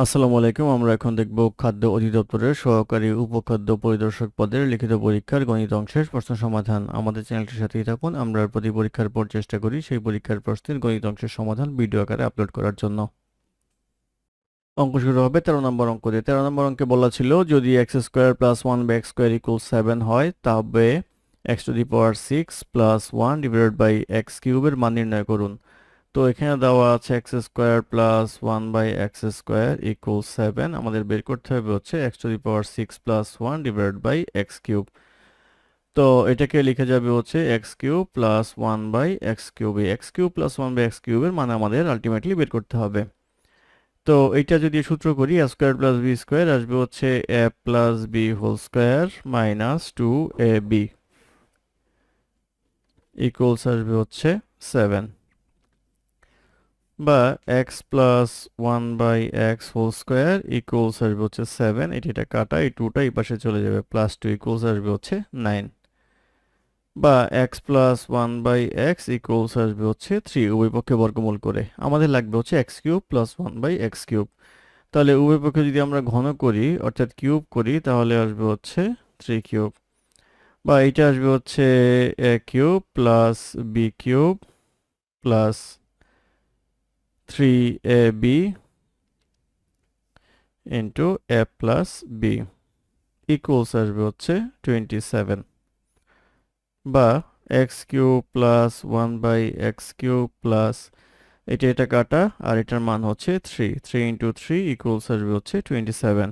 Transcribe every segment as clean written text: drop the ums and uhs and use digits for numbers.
আসসালামু আলাইকুম। আমরা এখন দেখব খাদ্য অধিদপ্তরের সহকারী উপখাদ্য পরিদর্শক পদের লিখিত পরীক্ষার গণিত অংশের প্রশ্ন সমাধান। আমাদের চ্যানেলটির সাথেই থাকুন। আমরা প্রতি পরীক্ষার পর চেষ্টা করি সেই পরীক্ষার প্রশ্নের গণিত অংশের সমাধান ভিডিও আকারে আপলোড করার জন্য। অঙ্ক শুরু হবে 13 নম্বর অঙ্ক দিয়ে। 13 নম্বর অঙ্কে বলা ছিল যদি X square plus one by X square equal 7 হয় তবে এক্স টু দি পাওয়ার 6 প্লাস 1 ডিভাইডেড বাই এক্স কিউবের মান নির্ণয় করুন। তো এখানে দেওয়া আছে X square plus one by X square equal 7। আমাদের বের করতে হবে হচ্ছে এক্স টু দি পাওয়ার 6 প্লাস 1 ডিভাইডেড বাই এক্স কিউব। তো এটাকে লিখে যাবে হচ্ছে X cube plus 1 by x cube. এই X cube plus 1 by X কিউবের মানে আমাদের আলটিমেটলি বের করতে হবে। তো এইটা যদি সূত্র করি a square plus b square আসবে হচ্ছে a plus b whole square minus 2ab equals আসবে হচ্ছে 7, বা x plus one by x whole square equals আসবে হচ্ছে 7। এটা কাটা, এই টুটা এই পাশে চলে যাবে, প্লাস 2 ইকুয়ালস আসবে হচ্ছে 9, বা x plus one by X equals আসবে হচ্ছে 3 উভয় পক্ষে বর্গমূল করে। আমাদের লাগবে হচ্ছে X cube plus one by x cube. তাহলে উভয় পক্ষে যদি আমরা ঘন করি অর্থাৎ কিউব করি তাহলে আসবে হচ্ছে 3 কিউব, বা এটা আসবে হচ্ছে a cube plus b cube plus 3ab into a plus b equals আসবে হচ্ছে 27, বা x cube plus one by x cube plus এটা কাটা আর এটার মান হচ্ছে 3 ইন্টু 3 ইকুয়ালস আসবে হচ্ছে 27,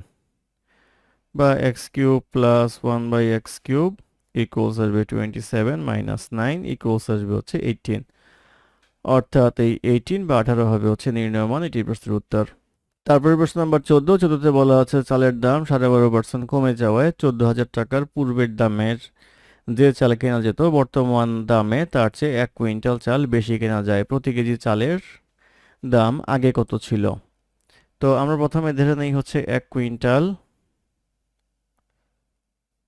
বা x cube plus one by x cube equals আসবে 27 মাইনাস 9 ইকুয়ালস আসবে হচ্ছে 18, অর্থাৎ এই 18 বা 18 হবে হচ্ছে নির্ণয় মান। এটি প্রশ্নের উত্তর। তারপরে প্রশ্ন নাম্বার 14তে বলা আছে চালের দাম 12.5% কমে যাওয়ায় 14,000 টাকার পূর্বের দামের যে চাল কেনা যেত বর্তমান দামে তার চেয়ে 1 কুইন্টাল চাল বেশি কেনা যায়। প্রতি কেজি চালের দাম আগে কত ছিল? তো আমরা প্রথমে ধরে নেই হচ্ছে 1 কুইন্টাল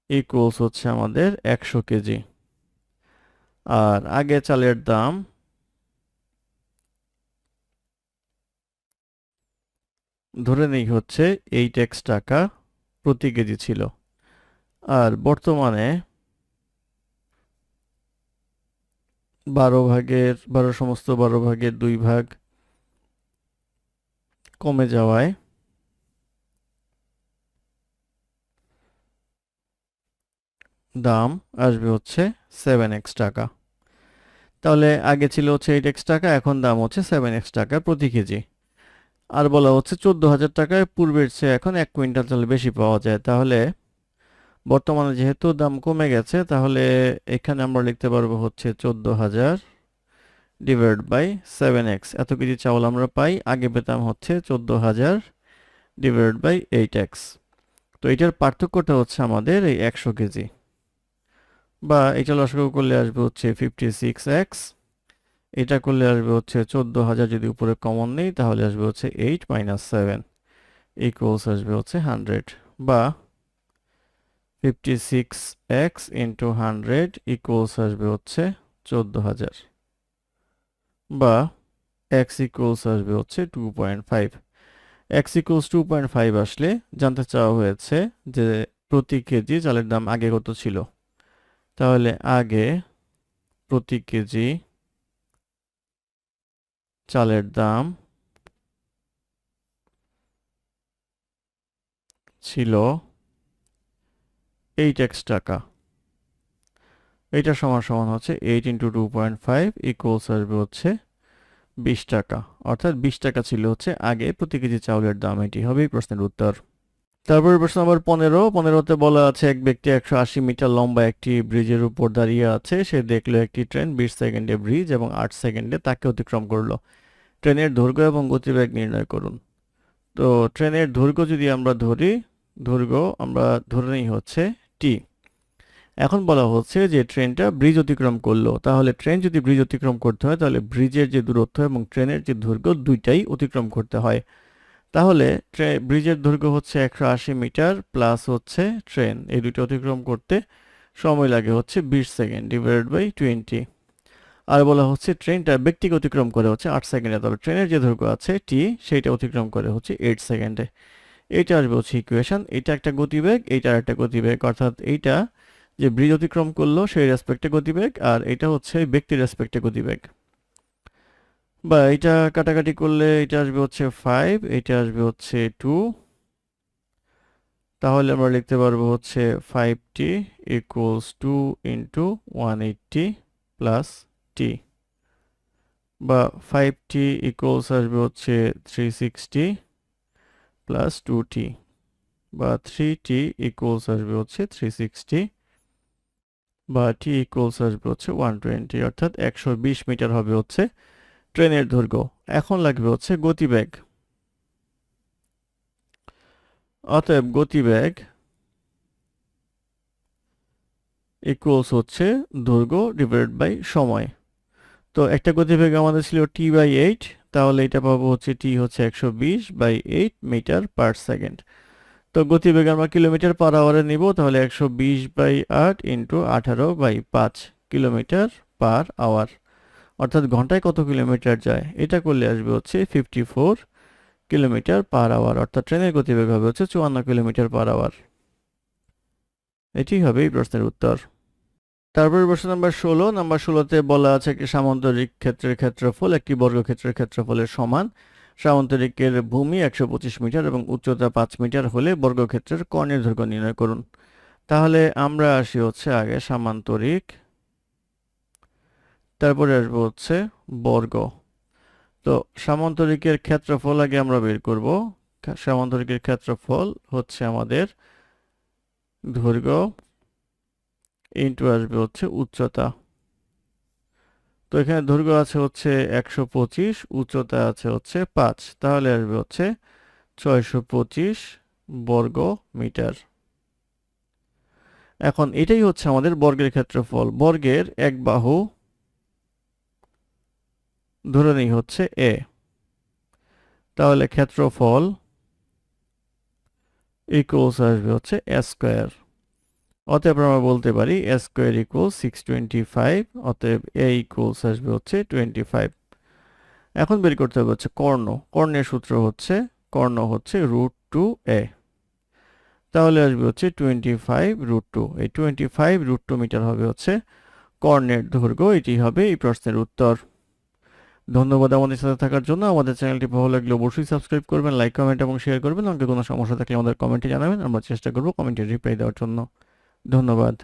ইকুয়ালস হচ্ছে আমাদের 100 কেজি, আর আগে চালের দাম ধরে নেই হচ্ছে 8x টাকা প্রতি কেজি ছিল, আর বর্তমানে 12 ভাগের 2 ভাগ কমে যাওয়ায় দাম আসবে হচ্ছে 7x টাকা। তাহলে আগে ছিল হচ্ছে 8x টাকা, এখন দাম হচ্ছে 7x টাকা প্রতি কেজি। আর বলা হচ্ছে 14,000 টাকায় পূর্বের চেয়ে এখন 1 কুইন্টাল চাল বেশি পাওয়া যায়। তাহলে বর্তমানে যেহেতু দাম কমে গেছে তাহলে এখানে আমরা লিখতে পারবো হচ্ছে 14,000 ডিভাইড বাই 7x। এত কেজি চাউল আমরা পাই, আগে পেতাম হচ্ছে 14,000 ডিভাইড বাই 8x। তো এটার পার্থক্যটা হচ্ছে আমাদের এই 100 কেজি, বা এটা লসাগু করলে আসবে হচ্ছে 56x, এটা করলে আসবে হচ্ছে 14,000, যদি উপরে কমন নেই তাহলে আসবে হচ্ছে 8 মাইনাস 7 ইকুয়ালস আসবে হচ্ছে 100, বা 56x ইন্টু 100 ইকুয়ালস আসবে হচ্ছে 14,000, বা x ইকুয়ালস আসবে হচ্ছে 2.5। x ইকুয়ালস 2.5 আসলে জানতে চাওয়া হয়েছে যে প্রতি কেজি চালের দাম আগে কত ছিল। তাহলে আগে প্রতি কেজি চালের দাম ছিল 8x টাকা। এটা সমান সমান হচ্ছে 8 ইন্টু 2.5 ইকুয়ালস আসবে হচ্ছে 20 টাকা, অর্থাৎ 20 টাকা ছিল হচ্ছে আগে প্রতি কেজি চাউলের দাম। এটি হবে এই প্রশ্নের উত্তর। তারপরে প্রশ্ন নম্বর 15তে বলা আছে এক ব্যক্তি 180 মিটার লম্বা একটি ব্রিজের উপর দাঁড়িয়ে আছে। সে দেখলো একটি ট্রেন 20 সেকেন্ডে ব্রিজ এবং 8 সেকেন্ডে তাকে অতিক্রম করলো। ট্রেনের দৈর্ঘ্য এবং গতিবেগ নির্ণয় করুন। তো ট্রেনের দৈর্ঘ্য যদি আমরা ধরি, দৈর্ঘ্য আমরা ধরে নিই হচ্ছে টি। এখন বলা হচ্ছে যে ট্রেনটা ব্রিজ অতিক্রম করলো। তাহলে ট্রেন যদি ব্রিজ অতিক্রম করতে হয় তাহলে ব্রিজের যে দূরত্ব এবং ট্রেনের যে দৈর্ঘ্য দুইটাই অতিক্রম করতে হয়। তাহলে ব্রিজের দৈর্ঘ্য হচ্ছে 180 মিটার প্লাস হচ্ছে ট্রেন, এই দুটো অতিক্রম করতে সময় লাগে হচ্ছে 20 সেকেন্ড ডিভাইডেড বাই 20। আর বলা হচ্ছে ট্রেনটা ব্যক্তিকে অতিক্রম করে হচ্ছে 8 সেকেন্ডে, তাহলে ট্রেনের যে দৈর্ঘ্য আছে টি সেইটা অতিক্রম করে হচ্ছে 8 সেকেন্ডে। এইটা আসবে হচ্ছে ইকুয়েশন, এটা একটা গতিবেগ, এইটা একটা গতিবেগ, অর্থাৎ এইটা যে ব্রিজ অতিক্রম করলো সেই রেসপেক্টে গতিবেগ, আর এটা হচ্ছে ব্যক্তির রেসপেক্টে গতিবেগ। বা এটা কাটাকাটি করলে এটা আসবে হচ্ছে 5, এটা আসবে হচ্ছে 2, তাহলে আমরা লিখতে পারবো হচ্ছে 5t ইকুয়ালস 2 ইন্টু 180 প্লাস টি, বা 5t ইকুয়ালস আসবে হচ্ছে 360 প্লাস 2t, বা 3t ইকুয়ালস আসবে হচ্ছে 360, বা t ইকুয়ালস আসবে হচ্ছে 120, অর্থাৎ 120 মিটার হবে হচ্ছে ট্রেনের দৈর্ঘ্য। এখন লাগবে হচ্ছে গতিবেগ। অতএব গতিবেগ ইকুয়ালস হচ্ছে দৈর্ঘ্য ডিভাইডেড বাই সময়। তো একটা গতিবেগ আমাদের ছিল t/8, তাহলে এটা পাবো হচ্ছে t হচ্ছে 120/8 মিটার পার সেকেন্ড। তো গতিবেগ আমরা কিলোমিটার পার আওয়ারে নিব, তাহলে 120/8 ইন্টু 18/5 কিলোমিটার পার আওয়ার, অর্থাৎ ঘন্টায় কত কিলোমিটার যায় এটা করলে আসবে হচ্ছে 54 কিলোমিটার পার আওয়ার, অর্থাৎ ট্রেনের গতিবেগ হবে হচ্ছে 54 কিলোমিটার পার আওয়ার। এটি হবে এই প্রশ্নের উত্তর। তারপরে প্রশ্ন নাম্বার 16, নাম্বার 16তে বলা আছে একটি সামান্তরিক ক্ষেত্রের ক্ষেত্রফল একটি বর্গক্ষেত্রের ক্ষেত্রফলের সমান। সামান্তরিকের ভূমি 125 মিটার এবং উচ্চতা 5 মিটার হলে বর্গক্ষেত্রের কর্ণের দৈর্ঘ্য নির্ণয় করুন। তাহলে আমরা আসি হচ্ছে আগে সামান্তরিক, তারপরে আসবো হচ্ছে বর্গ। তো সামান্তরিকের ক্ষেত্রফল আগে আমরা বের করব। সামান্তরিকের ক্ষেত্রফল হচ্ছে আমাদের দৈর্ঘ্য ইন্টু আসবে হচ্ছে উচ্চতা। তো এখানে দৈর্ঘ্য আছে হচ্ছে 125, উচ্চতা আছে হচ্ছে 5, তাহলে আসবে হচ্ছে 625 বর্গ মিটার। এখন এটাই হচ্ছে আমাদের বর্গের ক্ষেত্রফল। বর্গের এক বাহু ধরে নেই হচ্ছে এ, তাহলে ক্ষেত্রফল ইকুয়ালস আসবে হচ্ছে এ স্কয়ার। অতএব আমরা বলতে পারি এ স্কয়ার ইকুয়ালস 625, অতএব এ ইকুয়ালস আসবে হচ্ছে 25। এখন বের করতে হবে হচ্ছে কর্ণ। কর্ণের সূত্র হচ্ছে কর্ণ হচ্ছে √2a, তাহলে আসবে হচ্ছে 25√2। এই 25√2 মিটার হবে হচ্ছে কর্ণের দৈর্ঘ্য। এটি হবে এই প্রশ্নের উত্তর। ধন্যবাদ আমাদের সাথে থাকার জন্য। আমাদের চ্যানেলটি ভালো লাগলে অবশ্যই সাবস্ক্রাইব করবেন, লাইক, কমেন্ট এবং শেয়ার করবেন। আমাকে কোনো সমস্যা থাকলে আমাদের কমেন্টে জানাবেন, আমরা চেষ্টা করব কমেন্টে রিপ্লাই দেওয়ার জন্য। ধন্যবাদ।